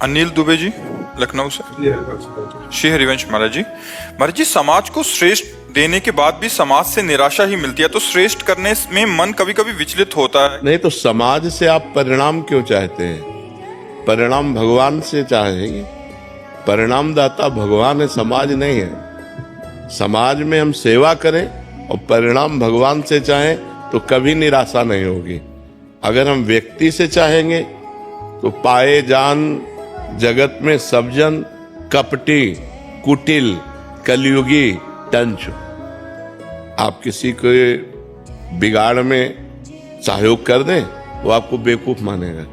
अनिल दुबे जी, लखनऊ से। श्री हरिवंश महाराज जी, समाज को श्रेष्ठ देने के बाद भी समाज से निराशा ही मिलती है, तो श्रेष्ठ करने में मन कभी कभी विचलित होता है। नहीं तो समाज से आप परिणाम क्यों चाहते हैं? परिणाम भगवान से चाहेंगे। परिणाम दाता भगवान है, समाज नहीं है। समाज में हम सेवा करें और परिणाम भगवान से चाहें तो कभी निराशा नहीं होगी। अगर हम व्यक्ति से चाहेंगे तो पाए जान जगत में सब जन कपटी कुटिल कलयुगी टंच। आप किसी को बिगाड़ में सहयोग कर दें वो आपको बेवकूफ मानेगा।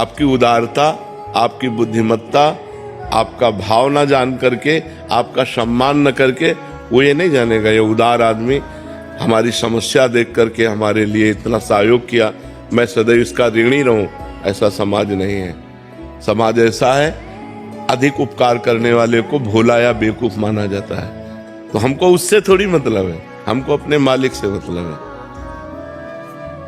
आपकी उदारता, आपकी बुद्धिमत्ता, आपका भाव ना जान करके, आपका सम्मान न करके वो ये नहीं जानेगा ये उदार आदमी हमारी समस्या देख करके हमारे लिए इतना सहयोग किया, मैं सदैव इसका ऋणी रहूं। ऐसा समाज नहीं है। समाज ऐसा है, अधिक उपकार करने वाले को भोला या बेवकूफ माना जाता है। तो हमको उससे थोड़ी मतलब है, हमको अपने मालिक से मतलब है।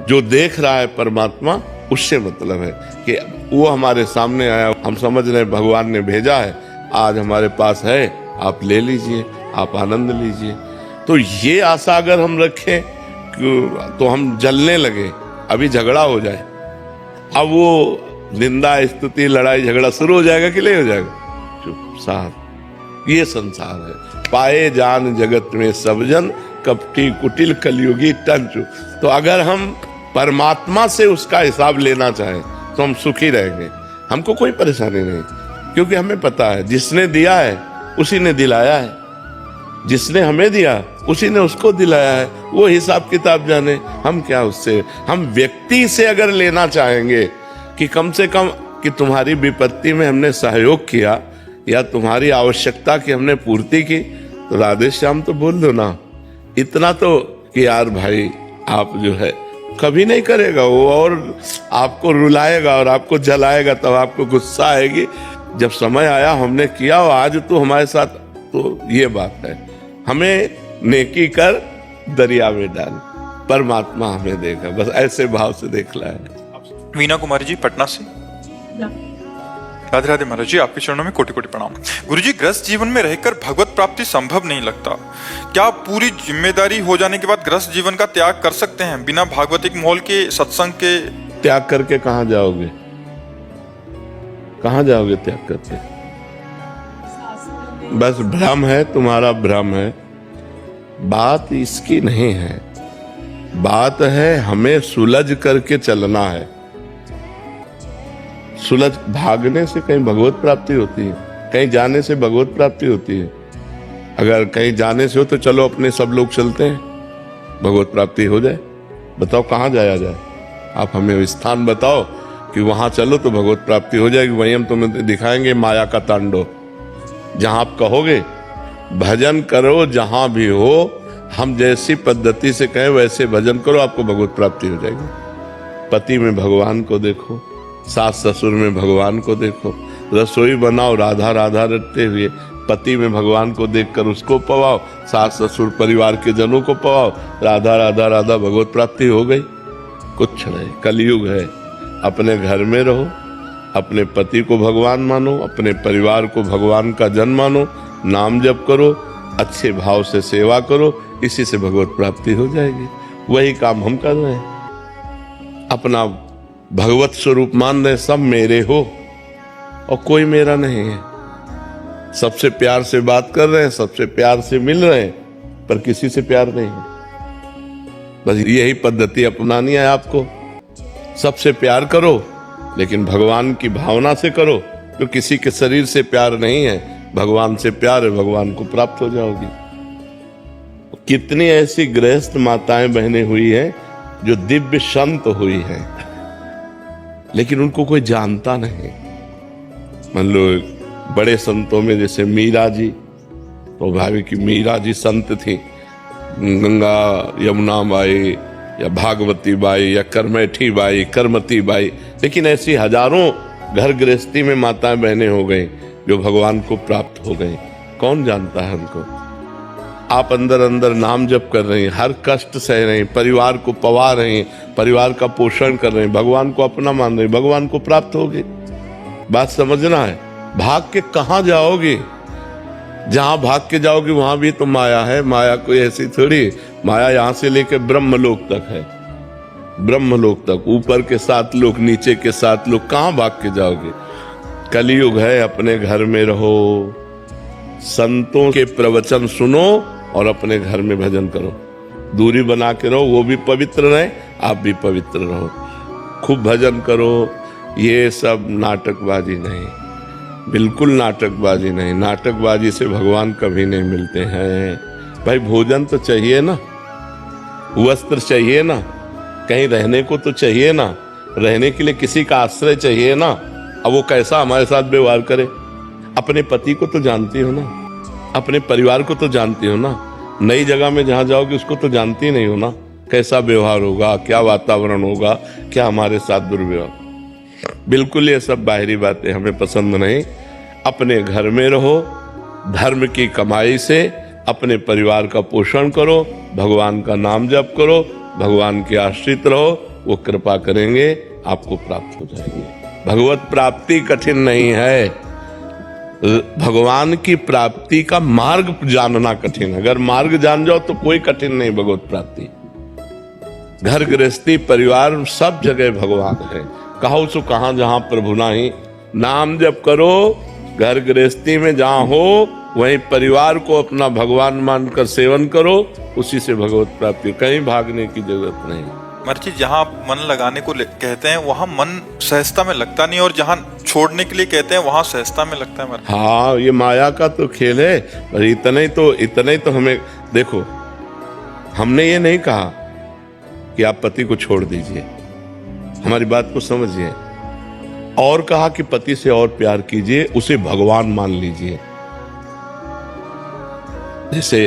जो देख रहा है परमात्मा, उससे मतलब है कि वो हमारे सामने आया, हम समझ रहे भगवान ने भेजा है, आज हमारे पास है, आप ले लीजिए, आप आनंद लीजिए। तो ये आशा अगर हम रखें तो हम जलने लगे, अभी झगड़ा हो जाए, अब वो निंदा स्तुति लड़ाई झगड़ा शुरू हो जाएगा कि नहीं हो जाएगा? चुप साथ। ये संसार है। पाए जान जगत में सब जन कपटी कुटिल कलयुगी टंचु। तो अगर हम परमात्मा से उसका हिसाब लेना चाहें तो हम सुखी रहेंगे, हमको कोई परेशानी नहीं, क्योंकि हमें पता है जिसने दिया है उसी ने दिलाया है, जिसने हमें दिया उसी ने उसको दिलाया है। वो हिसाब किताब जाने, हम क्या उससे। हम व्यक्ति से अगर लेना चाहेंगे कि कम से कम कि तुम्हारी विपत्ति में हमने सहयोग किया या तुम्हारी आवश्यकता की हमने पूर्ति की, तो राधे श्याम तो बोल दो ना। इतना तो कि यार भाई आप जो है कभी नहीं करेगा वो, और आपको रुलाएगा और आपको जलाएगा, तब आपको गुस्सा आएगी। जब समय आया हमने किया और आज तो हमारे साथ, तो ये बात है। हमें नेकी कर दरिया में डाल, परमात्मा हमें देखा, बस ऐसे भाव से देखना है। वीना कुमारी जी, पटना से। राधे राधे महाराज जी, आपके चरणों में कोटि कोटि प्रणाम। गुरुजी, ग्रस्त जीवन में रहकर भगवत प्राप्ति संभव नहीं लगता। क्या पूरी जिम्मेदारी हो जाने के बाद ग्रस्त जीवन का त्याग कर सकते हैं बिना भागवतिक माहौल के, सत्संग के? त्याग करके कहाँ जाओगे? कहाँ जाओगे त्याग करके? बस भ्रम है, तुम्हारा भ्रम है। बात इसकी नहीं है, बात है हमें सुलझ करके चलना है। सुलझ भागने से कहीं भगवत प्राप्ति होती है? कहीं जाने से भगवत प्राप्ति होती है? अगर कहीं जाने से हो तो चलो अपने सब लोग चलते हैं, भगवत प्राप्ति हो जाए। बताओ कहाँ जाया जाए? आप हमें स्थान बताओ कि वहां चलो तो भगवत प्राप्ति हो जाएगी। वहीं हम तुम्हें दिखाएंगे माया का तांडव। जहां आप कहोगे भजन करो, जहां भी हो, हम जैसी पद्धति से कहें वैसे भजन करो, आपको भगवत प्राप्ति हो जाएगी। पति में भगवान को देखो, सास ससुर में भगवान को देखो, रसोई बनाओ राधा राधा रटते हुए, पति में भगवान को देखकर उसको पवाओ, सास ससुर परिवार के जनों को पवाओ, राधा राधा राधा, भगवत प्राप्ति हो गई। कुछ नहीं, कलयुग है। अपने घर में रहो, अपने पति को भगवान मानो, अपने परिवार को भगवान का जन मानो, नाम जप करो, अच्छे भाव से सेवा करो, इसी से भगवत प्राप्ति हो जाएगी। वही काम हम कर रहे हैं। अपना भगवत स्वरूप मान रहे, सब मेरे हो और कोई मेरा नहीं है। सबसे प्यार से बात कर रहे हैं, सबसे प्यार से मिल रहे हैं, पर किसी से प्यार नहीं है। बस यही पद्धति अपनानी है आपको। सबसे प्यार करो लेकिन भगवान की भावना से करो, तो किसी के शरीर से प्यार नहीं है, भगवान से प्यार है, भगवान को प्राप्त हो जाओगी। कितनी ऐसी गृहस्थ माताएं बहनें हुई हैं जो दिव्य संत हुई हैं, लेकिन उनको कोई जानता नहीं। मान लो बड़े संतों में जैसे मीरा जी, तो भावी की मीरा जी संत थी, गंगा यमुना बाई या भागवती बाई या करमेठी बाई, करमती बाई, लेकिन ऐसी हजारों घर गृहस्थी में माताएं बहनें हो गई जो भगवान को प्राप्त हो गई। कौन जानता है उनको? आप अंदर अंदर नाम जप कर रहे हैं, हर कष्ट सह रहे हैं, परिवार को पवा रहे हैं, परिवार का पोषण कर रहे हैं, भगवान को अपना मान रहे हैं, भगवान को प्राप्त होगे। बात समझना है। भाग के कहां जाओगे? जहां भाग के जाओगे वहां भी तो माया है। माया कोई ऐसी थोड़ी, माया यहां से लेकर ब्रह्मलोक तक है। ब्रह्मलोक तक, ऊपर के 7 लोक, नीचे के 7 लोक, कहां भाग के जाओगे? कलयुग है, अपने घर में रहो, संतों के प्रवचन सुनो और अपने घर में भजन करो। दूरी बना के रहो, वो भी पवित्र रहे, आप भी पवित्र रहो। खूब भजन करो। ये सब नाटकबाजी नहीं, बिल्कुल नाटकबाजी नहीं। नाटकबाजी से भगवान कभी नहीं मिलते हैं। भाई भोजन तो चाहिए ना, वस्त्र चाहिए ना, कहीं रहने को तो चाहिए ना, रहने के लिए किसी का आश्रय चाहिए ना। अब वो कैसा हमारे साथ व्यवहार करे? अपने पति को तो जानती हो ना, अपने परिवार को तो जानती हो ना। नई जगह में जहां जाओगे उसको तो जानती नहीं हो ना, कैसा व्यवहार होगा, क्या वातावरण होगा, क्या हमारे साथ दुर्व्यवहार। बिल्कुल ये सब बाहरी बातें हमें पसंद नहीं। अपने घर में रहो, धर्म की कमाई से अपने परिवार का पोषण करो, भगवान का नाम जप करो, भगवान के आश्रित रहो, वो कृपा करेंगे, आपको प्राप्त हो जाएंगे। भगवत प्राप्ति कठिन नहीं है, भगवान की प्राप्ति का मार्ग जानना कठिन है। अगर मार्ग जान जाओ तो कोई कठिन नहीं भगवत प्राप्ति। घर गृहस्थी परिवार सब जगह भगवान है। कहो सो कहां जहां प्रभु नाही। नाम जप करो, घर गृहस्थी में जहां हो वहीं परिवार को अपना भगवान मानकर सेवन करो, उसी से भगवत प्राप्ति। कहीं भागने की जरूरत नहीं। महर्षि जहाँ आप मन लगाने को कहते हैं वहाँ मन सहजता में लगता नहीं, और जहाँ छोड़ने के लिए कहते हैं वहाँ सहजता में लगता है महर्षि। हाँ, ये माया का तो खेल है। पर इतने ही तो हमें देखो, हमने ये नहीं कहा कि आप पति को छोड़ दीजिए, हमारी बात को समझिए। और कहा कि पति से और प्यार कीजिए, उसे भगवान मान लीजिए। जैसे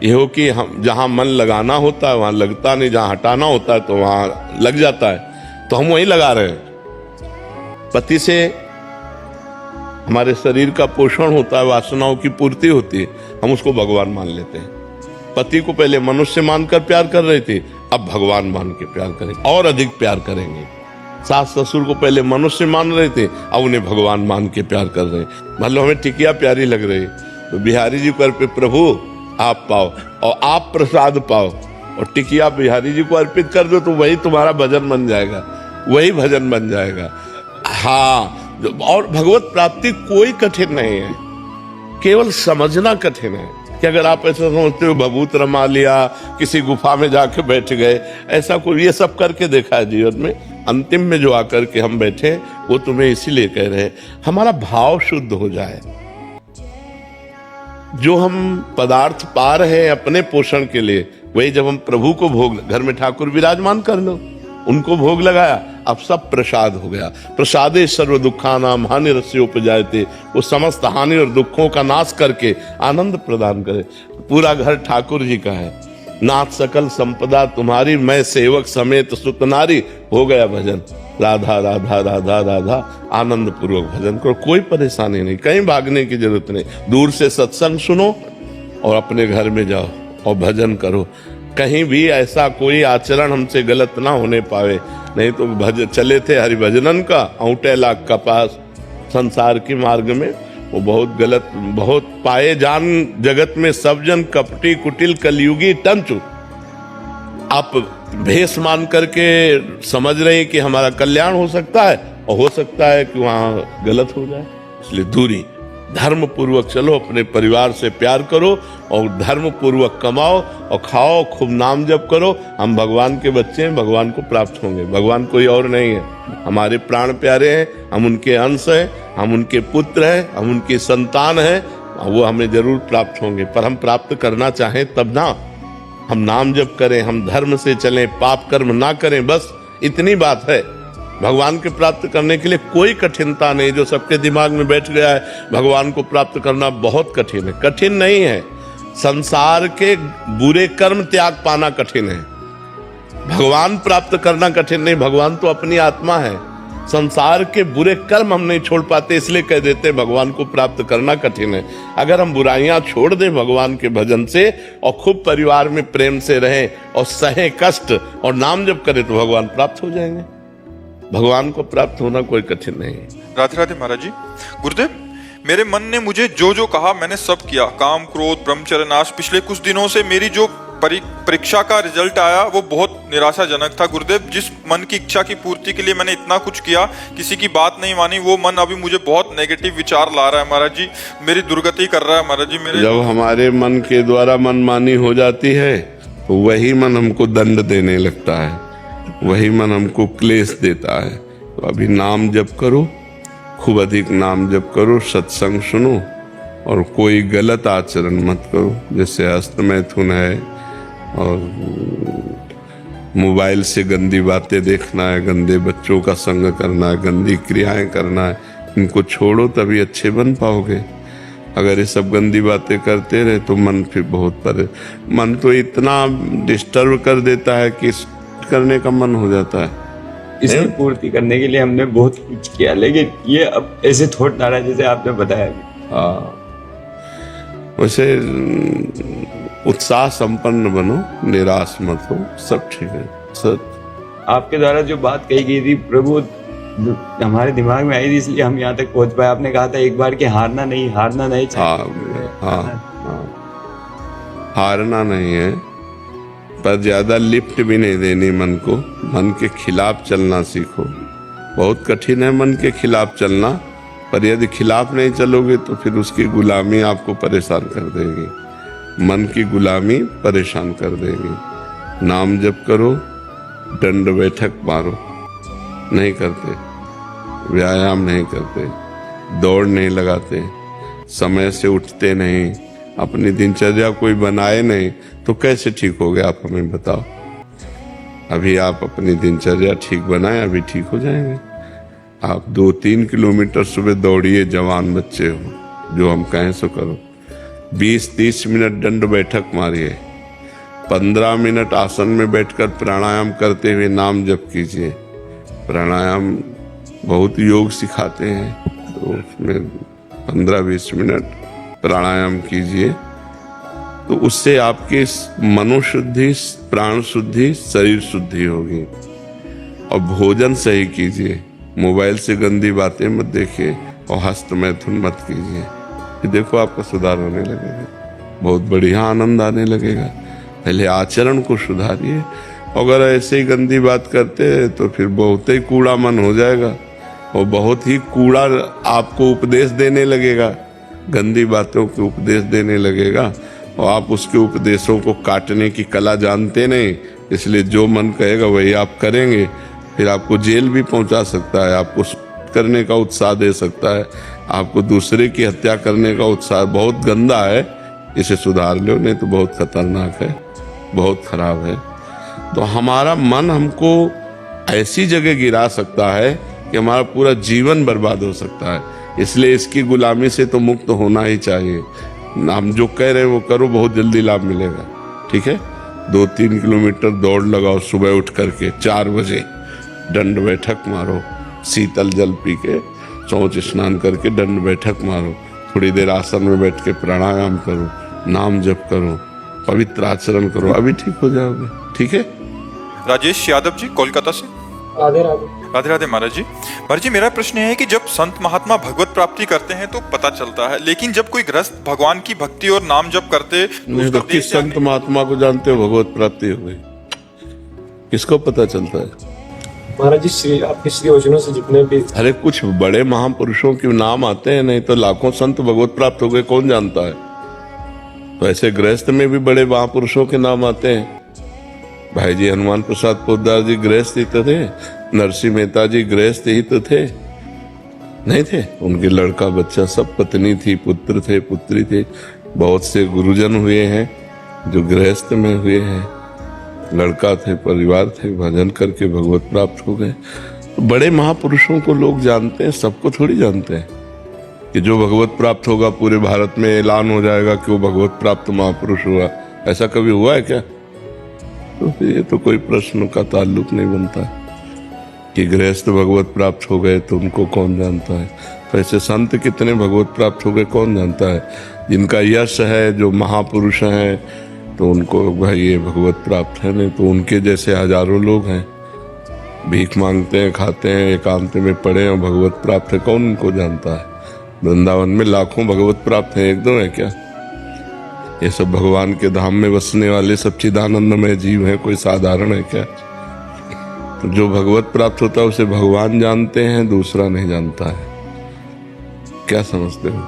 ये हो कि हम जहां मन लगाना होता है वहां लगता नहीं, जहां हटाना होता है तो वहां लग जाता है, तो हम वहीं लगा रहे हैं। पति से हमारे शरीर का पोषण होता है, वासनाओं की पूर्ति होती है, हम उसको भगवान मान लेते हैं। पति को पहले मनुष्य मानकर प्यार कर रहे थे, अब भगवान मान के प्यार करेंगे, और अधिक प्यार करेंगे। सास ससुर को पहले मनुष्य मान रहे थे, अब उन्हें भगवान मान के प्यार कर रहे हैं। मतलब हमें टिकिया प्यारी लग रही, तो बिहारी जी को प्रभु आप पाओ और आप प्रसाद पाओ, और टिकिया बिहारी जी को अर्पित कर दो तो वही तुम्हारा भजन बन जाएगा, वही भजन बन जाएगा। हाँ, और भगवत प्राप्ति कोई कठिन नहीं है, केवल समझना कठिन है। कि अगर आप ऐसा समझते हो भभूत रमा लिया, किसी गुफा में जाके बैठ गए, ऐसा कोई ये सब करके देखा है जीवन में? अंतिम में जो आकर के हम बैठे वो तुम्हें इसीलिए कह रहे हैं, हमारा भाव शुद्ध हो जाए। जो हम पदार्थ पा रहे हैं अपने पोषण के लिए, वही जब हम प्रभु को भोग, घर में ठाकुर विराजमान कर लो, उनको भोग लगाया, अब सब प्रसाद हो गया। प्रसादे सर्व दुखानाम हानिरस्योपजायते, वो समस्त हानि और दुखों का नाश करके आनंद प्रदान करे। पूरा घर ठाकुर जी का है। नाथ सकल संपदा तुम्हारी, मैं सेवक समेत सुत नारी। हो गया भजन, राधा राधा राधा राधा, आनंद पूर्वक भजन करो, कोई परेशानी नहीं, कहीं भागने की जरूरत नहीं। दूर से सत्संग सुनो और अपने घर में जाओ और भजन करो। कहीं भी ऐसा कोई आचरण हमसे गलत ना होने पावे, नहीं तो चले थे हरिभजनन का औंटे लाख का पास, संसार के मार्ग में वो बहुत गलत, बहुत पाए जान जगत में सब जन कपटी कुटिल कलयुगी टंचु। आप भेष मान करके समझ रहे हैं कि हमारा कल्याण हो सकता है, और हो सकता है कि वहां गलत हो जाए। इसलिए दूरी, धर्म पूर्वक चलो, अपने परिवार से प्यार करो और धर्म पूर्वक कमाओ और खाओ, खूब नाम जप करो। हम भगवान के बच्चे हैं, भगवान को प्राप्त होंगे। भगवान कोई और नहीं है, हमारे प्राण प्यारे हैं, हम उनके अंश हैं, हम उनके पुत्र हैं, हम उनकी संतान हैं, वो हमें जरूर प्राप्त होंगे। पर हम प्राप्त करना चाहें तब ना, हम नाम जप करें, हम धर्म से चलें, पाप कर्म ना करें, बस इतनी बात है। भगवान के प्राप्त करने के लिए कोई कठिनता नहीं। जो सबके दिमाग में बैठ गया है भगवान को प्राप्त करना बहुत कठिन है, कठिन नहीं है। संसार के बुरे कर्म त्याग पाना कठिन है, भगवान प्राप्त करना कठिन नहीं। भगवान तो अपनी आत्मा है, संसार के बुरे कर्म हम नहीं छोड़ पाते, इसलिए कह देते भगवान को प्राप्त करना कठिन है। अगर हम बुराइयां छोड़ दें भगवान के भजन से और खूब परिवार में प्रेम से रहें और सहे कष्ट और नाम जप करें तो भगवान प्राप्त हो जाएंगे। भगवान को प्राप्त होना कोई कठिन नहीं है। राधे राधे महाराज जी। गुरुदेव, मेरे मन ने मुझे जो जो कहा मैंने सब किया। काम, क्रोध, ब्रह्मचर्य नाश। पिछले कुछ दिनों से मेरी जो परीक्षा का रिजल्ट आया वो बहुत निराशाजनक था गुरुदेव। जिस मन की इच्छा की पूर्ति के लिए मैंने इतना कुछ किया, किसी की बात नहीं मानी, वो मन अभी मुझे बहुत नेगेटिव विचार ला रहा है महाराज जी। मेरी दुर्गति कर रहा है महाराज जी। मेरे जब हमारे मन के द्वारा मनमानी हो जाती है तो वही मन हमको दंड देने लगता है, वही मन हमको क्लेश देता है। तो अभी नाम जप करो, खूब अधिक नाम जप करो, सत्संग सुनो और कोई गलत आचरण मत करो। जैसे हस्तमैथुन है और मोबाइल से गंदी बातें देखना है, गंदे बच्चों का संग करना है, गंदी क्रियाएं करना है, इनको छोड़ो तभी अच्छे बन पाओगे। अगर ये सब गंदी बातें करते रहे तो मन फिर मन तो इतना डिस्टर्ब कर देता है कि करने का मन हो जाता है। इसकी पूर्ति करने के लिए हमने बहुत कुछ किया, लेकिन ये अब ऐसे थॉट आ रहा है जैसे आपने बताया। हाँ, वैसे उत्साह संपन्न बनो, निराश मत हो, सब ठीक है। सब आपके द्वारा जो बात कही गई थी प्रभु हमारे दिमाग में आई थी, इसलिए हम यहाँ तक पहुँच पाए। आपने कहा था एक बार कि हारना नहीं चाहिए। हाँ, हारना नहीं है, पर ज्यादा लिफ्ट भी नहीं देनी मन को। मन के खिलाफ चलना सीखो। बहुत कठिन है मन के खिलाफ चलना, पर यदि खिलाफ नहीं चलोगे तो फिर उसकी गुलामी आपको परेशान कर देगी। मन की गुलामी परेशान कर देगी। नाम जप करो, दंड बैठक मारो, नहीं करते, व्यायाम नहीं करते, दौड़ नहीं लगाते, समय से उठते नहीं, अपनी दिनचर्या कोई बनाए नहीं, तो कैसे ठीक हो गया आप हमें बताओ। अभी आप अपनी दिनचर्या ठीक बनाएं, अभी ठीक हो जाएंगे। आप 2-3 किलोमीटर सुबह दौड़िए, जवान बच्चे हो, जो हम कहें सो करो। 20-30 मिनट दंड बैठक मारिए, 15 मिनट आसन में बैठकर प्राणायाम करते हुए नाम जप कीजिए। प्राणायाम बहुत योग सिखाते हैं, तो उसमें 15-20 मिनट प्राणायाम कीजिए, तो उससे आपकी मनोशुद्धि, प्राण शुद्धि, शरीर शुद्धि होगी। और भोजन सही कीजिए, मोबाइल से गंदी बातें मत देखिए और हस्त मैथुन मत कीजिए। फिर देखो आपका सुधार होने लगेगा, बहुत बढ़िया आनंद आने लगेगा। पहले आचरण को सुधारिए। अगर ऐसे ही गंदी बात करते हैं तो फिर बहुत ही कूड़ा मन हो जाएगा और बहुत ही कूड़ा आपको उपदेश देने लगेगा, गंदी बातों के उपदेश देने लगेगा। और आप उसके उपदेशों को काटने की कला जानते नहीं, इसलिए जो मन कहेगा वही आप करेंगे। फिर आपको जेल भी पहुंचा सकता है, आपको करने का उत्साह दे सकता है, आपको दूसरे की हत्या करने का उत्साह। बहुत गंदा है, इसे सुधार लो, नहीं तो बहुत खतरनाक है, बहुत खराब है। तो हमारा मन हमको ऐसी जगह गिरा सकता है कि हमारा पूरा जीवन बर्बाद हो सकता है। इसलिए इसकी गुलामी से तो मुक्त होना ही चाहिए। हम जो कह रहे हैं वो करो, बहुत जल्दी लाभ मिलेगा। ठीक है, 2-3 किलोमीटर दौड़ लगाओ, सुबह उठ करके 4 बजे दंड बैठक मारो, शीतल जल पी के, शौच स्नान करके दंड बैठक मारो, थोड़ी देर आसन में बैठ के प्राणायाम करो, नाम जप करो, पवित्र आचरण करो, अभी ठीक हो जाओगे। ठीक है। राजेश यादव जी, कोलकाता से। राधे राधे। राधे राधे महाराज जी। महाराज जी, मेरा प्रश्न है कि जब संत महात्मा भगवत प्राप्ति करते हैं तो पता चलता है, लेकिन जब कोई गृहस्थ भगवान की भक्ति और नाम जप करते नहीं तो किस संत महात्मा को जानते हो भगवत प्राप्ति हो गई? किसको पता चलता है? महाराज जी, आपके श्री वचनों से जितने भी अरे कुछ बड़े महापुरुषों के नाम आते हैं, नहीं तो लाखों संत भगवत प्राप्त हो गए, कौन जानता है? तो ऐसे गृहस्थ में भी बड़े महापुरुषों के नाम आते हैं। भाई जी हनुमान प्रसाद पोद्दार जी गृहस्थ ही तो थे, नरसिंह मेहता जी गृहस्थ ही तो थे, नहीं थे? उनके लड़का बच्चा सब, पत्नी थी, पुत्र थे, पुत्री थे। बहुत से गुरुजन हुए हैं जो गृहस्थ में हुए हैं, लड़का थे, परिवार थे, भजन करके भगवत प्राप्त हो गए। तो बड़े महापुरुषों को लोग जानते हैं, सबको थोड़ी जानते हैं कि जो भगवत प्राप्त होगा पूरे भारत में ऐलान हो जाएगा कि वो भगवत प्राप्त महापुरुष हुआ। ऐसा कभी हुआ है क्या? तो फिर ये तो कोई प्रश्न का ताल्लुक नहीं बनता कि गृहस्थ भगवत प्राप्त हो गए तो उनको कौन जानता है। तो ऐसे संत कितने भगवत प्राप्त हो गए कौन जानता है? जिनका यश है, जो महापुरुष हैं, तो उनको भाई ये भगवत प्राप्त है, नहीं तो उनके जैसे हजारों लोग हैं भीख मांगते हैं, खाते हैं, एकांत में पड़े और भगवत प्राप्त है, कौन उनको जानता है? वृंदावन में लाखों भगवत प्राप्त हैं, एक दो है क्या? ये सब भगवान के धाम में बसने वाले सच्चिदानंदमय जीव हैं, कोई साधारण है क्या? तो जो भगवत प्राप्त होता है उसे भगवान जानते हैं, दूसरा नहीं जानता है। क्या समझते हो?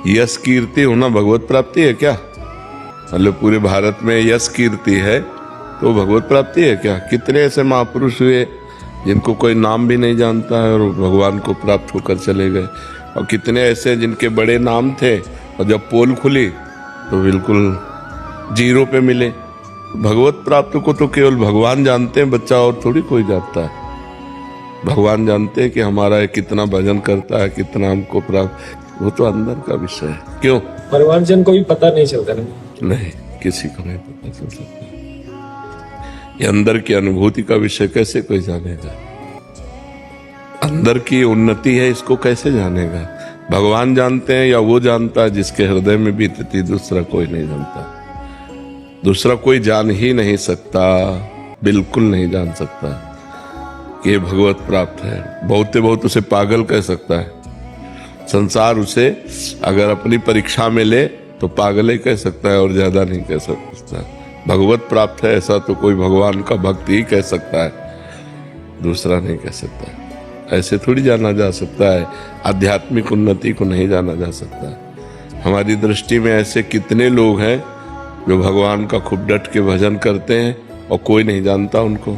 यश कीर्ति होना भगवत प्राप्ति है क्या? मतलब पूरे भारत में यश कीर्ति है तो भगवत प्राप्ति है क्या? कितने ऐसे महापुरुष हुए जिनको कोई नाम भी नहीं जानता है और भगवान को प्राप्त होकर चले गए, और कितने ऐसे जिनके बड़े नाम थे और जब पोल खुली तो बिल्कुल जीरो पे मिले। भगवत प्राप्त को तो केवल भगवान जानते हैं, बच्चा और थोड़ी कोई जानता है। भगवान जानते हैं कि हमारा ये कितना भजन करता है, कितना हमको प्राप्त, वो तो अंदर का विषय है। क्यों? परिवार जन को भी पता नहीं चलता ना। नहीं, किसी को नहीं पता चल सकता। ये अंदर की अनुभूति का विषय कैसे कोई जानेगा? अंदर की उन्नति है, इसको कैसे जानेगा? भगवान जानते हैं या वो जानता है जिसके हृदय में बीतती, दूसरा कोई नहीं जानता। दूसरा कोई जान ही नहीं सकता, बिल्कुल नहीं जान सकता कि ये भगवत प्राप्त है। बहुत उसे पागल कह सकता है। संसार उसे अगर अपनी परीक्षा में ले तो पागल ही कह सकता है और ज्यादा नहीं कह सकता। भगवत प्राप्त है ऐसा तो कोई भगवान का भक्त ही कह सकता है, दूसरा नहीं कह सकता। ऐसे थोड़ी जाना जा सकता है, आध्यात्मिक उन्नति को नहीं जाना जा सकता। हमारी दृष्टि में ऐसे कितने लोग हैं जो भगवान का खूब डट के भजन करते हैं और कोई नहीं जानता उनको,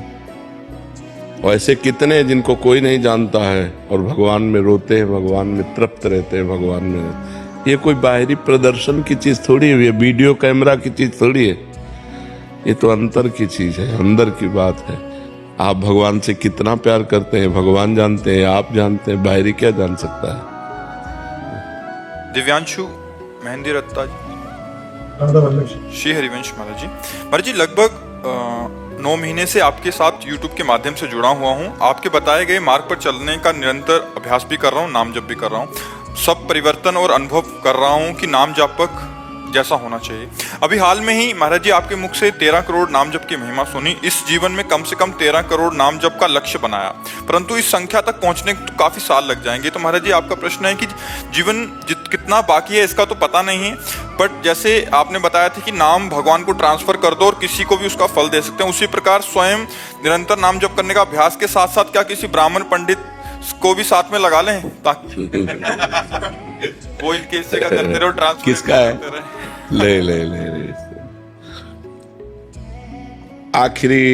और ऐसे कितने जिनको कोई नहीं जानता है और भगवान में रोते हैं, भगवान में तृप्त रहते हैं, भगवान में। ये कोई बाहरी प्रदर्शन की चीज थोड़ी है, ये वीडियो कैमरा की चीज थोड़ी है, ये तो अंतर की चीज है, अंदर की बात है। आप भगवान से कितना प्यार करते हैं भगवान जानते हैं, आप जानते हैं, बाहरी क्या जान सकता है? दिव्यांशु मेहंदी रत्ता जी, श्री हरिवंश महाराज जी, लगभग 9 महीने से आपके साथ YouTube के माध्यम से जुड़ा हुआ हूँ। आपके बताए गए मार्ग पर चलने का निरंतर अभ्यास भी कर रहा हूँ, नाम जप भी कर रहा हूँ। सब परिवर्तन और अनुभव कर रहा हूँ कि नाम जापक जैसा होना चाहिए। अभी हाल में ही महाराज जी आपके मुख से 13 करोड़ नाम जप की महिमा सुनी। इस जीवन में कम से कम 13 करोड़ नाम जप का लक्ष्य बनाया, परंतु इस संख्या तक पहुंचने को तो काफी साल लग जाएंगे। तो महाराज जी आपका प्रश्न है कि जीवन कितना बाकी है इसका तो पता नहीं है, बट जैसे आपने बताया था कि नाम भगवान को ट्रांसफर कर दो और किसी को भी उसका फल दे सकते हैं, उसी प्रकार स्वयं निरंतर नाम जप करने का अभ्यास के साथ साथ क्या किसी ब्राह्मण पंडित को भी साथ में लगा लें ताकि वो इनके हिस्से का करते रहो, ट्रांसफर किसका है? ले। आखिरी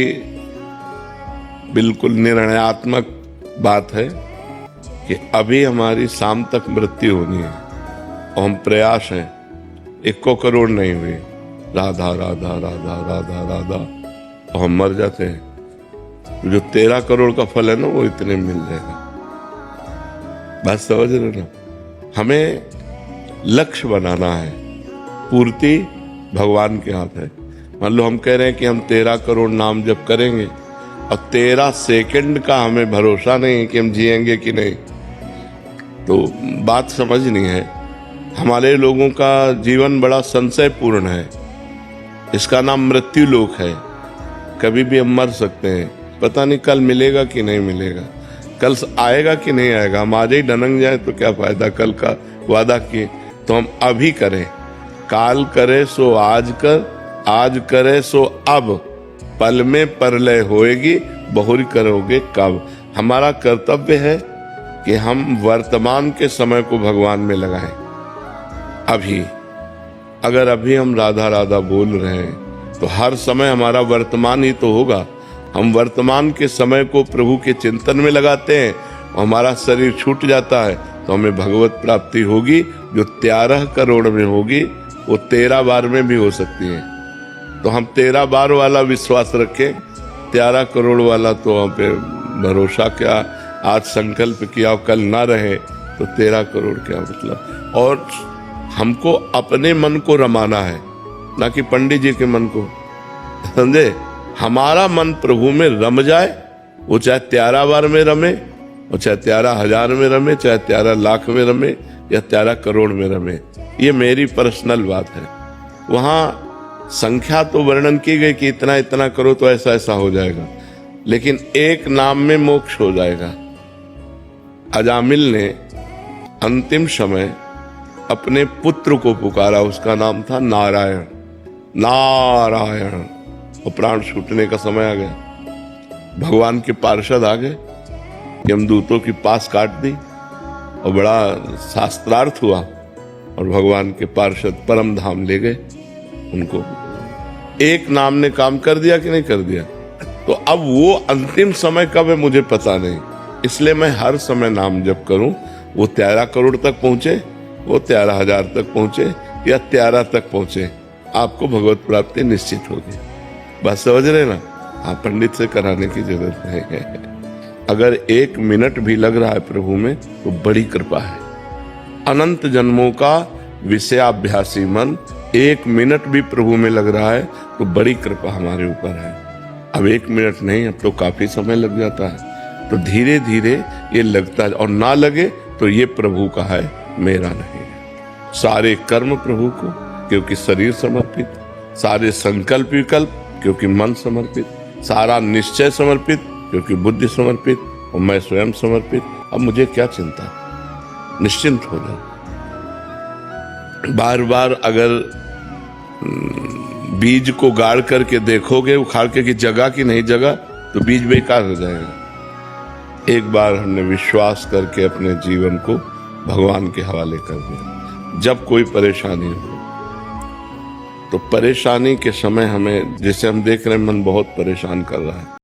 बिल्कुल निर्णयात्मक बात है कि अभी हमारी शाम तक मृत्यु होनी है और हम प्रयास हैं, 1 करोड़ नहीं हुए, राधा राधा राधा राधा राधा, और हम मर जाते हैं। जो 13 करोड़ का फल है ना वो इतने मिल जाएगा। बात समझ रहे ना? हमें लक्ष्य बनाना है, पूर्ति भगवान के हाथ है। मान लो हम कह रहे हैं कि हम 13 करोड़ नाम जप करेंगे और 13 सेकंड का हमें भरोसा नहीं है कि हम जिएंगे कि नहीं, तो बात समझनी है। हमारे लोगों का जीवन बड़ा संशयपूर्ण है, इसका नाम मृत्यु लोक है। कभी भी हम मर सकते हैं, पता नहीं कल मिलेगा कि नहीं मिलेगा, कल आएगा कि नहीं आएगा। हम आज ही डनंग जाए तो क्या फायदा, कल का वादा किए। तो हम अभी करें, काल करे सो आज कर, आज करे सो अब, पल में परलय होएगी, बहुरी करोगे कब। हमारा कर्तव्य है कि हम वर्तमान के समय को भगवान में लगाएं। अभी अगर अभी हम राधा राधा बोल रहे हैं तो हर समय हमारा वर्तमान ही तो होगा। हम वर्तमान के समय को प्रभु के चिंतन में लगाते हैं और हमारा शरीर छूट जाता है तो हमें भगवत प्राप्ति होगी, जो 13 करोड़ में होगी वो 13 बार में भी हो सकती है। तो हम 13 बार वाला विश्वास रखें, 13 करोड़ वाला तो हम पे भरोसा क्या। आज संकल्प किया कल ना रहे तो 13 करोड़ क्या मतलब। और हमको अपने मन को रमाना है, ना कि पंडित जी के मन को, समझे। हमारा मन प्रभु में रम जाए, वो चाहे 13 बार में रमे, वो चाहे 13,000 में रमे, चाहे 13 लाख में रमे या 13 करोड़ में रमे। ये मेरी पर्सनल बात है। वहाँ संख्या तो वर्णन की गई कि इतना इतना करो तो ऐसा ऐसा हो जाएगा, लेकिन एक नाम में मोक्ष हो जाएगा। अजामिल ने अंतिम समय अपने पुत्र को पुकारा, उसका नाम था नारायण। नारायण, और प्राण छूटने का समय आ गया। भगवान के पार्षद आ गए, यमदूतों की पास काट दी और बड़ा शास्त्रार्थ हुआ, और भगवान के पार्षद परम धाम ले गए उनको। एक नाम ने काम कर दिया कि नहीं कर दिया? तो अब वो अंतिम समय कब है मुझे पता नहीं, इसलिए मैं हर समय नाम जप करूं। वो 13 करोड़ तक पहुंचे, वो 13,000 तक पहुंचे, या 13 तक पहुंचे, आपको भगवत प्राप्ति निश्चित होगी। बात समझ रहे ना? हाँ, पंडित से कराने की जरूरत नहीं है। अगर 1 मिनट भी लग रहा है प्रभु में तो बड़ी कृपा है। अनंत जन्मों का विषयाभ्यासी मन 1 मिनट भी प्रभु में लग रहा है तो बड़ी कृपा हमारे ऊपर है। अब 1 मिनट नहीं, अब तो काफी समय लग जाता है। तो धीरे धीरे ये लगता है, और ना लगे तो ये प्रभु का है, मेरा नहीं है। सारे कर्म प्रभु को, क्योंकि शरीर समर्पित, सारे संकल्प विकल्प क्योंकि मन समर्पित, सारा निश्चय समर्पित क्योंकि बुद्धि समर्पित, और मैं स्वयं समर्पित। अब मुझे क्या चिंता, निश्चिंत हो जाओ। बार बार अगर बीज को गाड़ करके देखोगे उखाड़ के कि जगह की नहीं जगह, तो बीज बेकार हो जाएगा। एक बार हमने विश्वास करके अपने जीवन को भगवान के हवाले कर दिया। जब कोई परेशानी हो, तो परेशानी के समय हमें, जैसे हम देख रहे हैं मन बहुत परेशान कर रहा है,